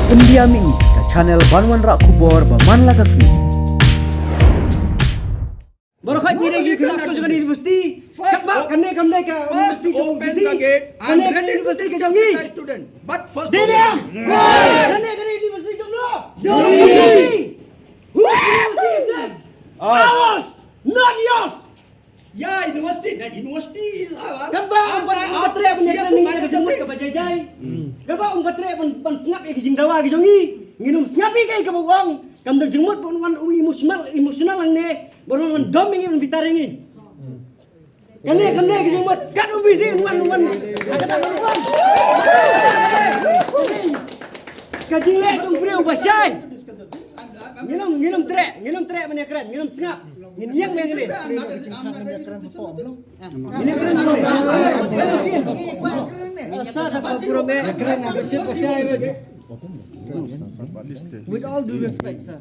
Pendiam ini ke channel Banwan Rak Kubor Baman Lagasmi. Barokat ni lagi kelas kau jangan universiti. Kebak kene ka universiti Open the gate. I'm Kene ready to universiti ke discuss jangi. with my student. But first, Diam. Kene universiti jong no. Jangi. Whose university is this? Ours, not yours. yeah, university. That university is our. Kebak ang patre pun Siap yang to ni manage ka jemut the ka things. bajai. Kebak ang patre pun sengap ke jing dawa ke jangi. Nginum sengapi kay ka bawang. Kamdang jemut pun wan emosional lang ne. Baru wan doming yang bitaringi. Kene ke jemut. Kan ubisi wan. Kata wan. Kajing lek jong brio basai. Nginum trek mana keren, nginum sengap. Nginum yang ni. Ini keren. Asal dapat purame keren, basai. With all due respect, sir.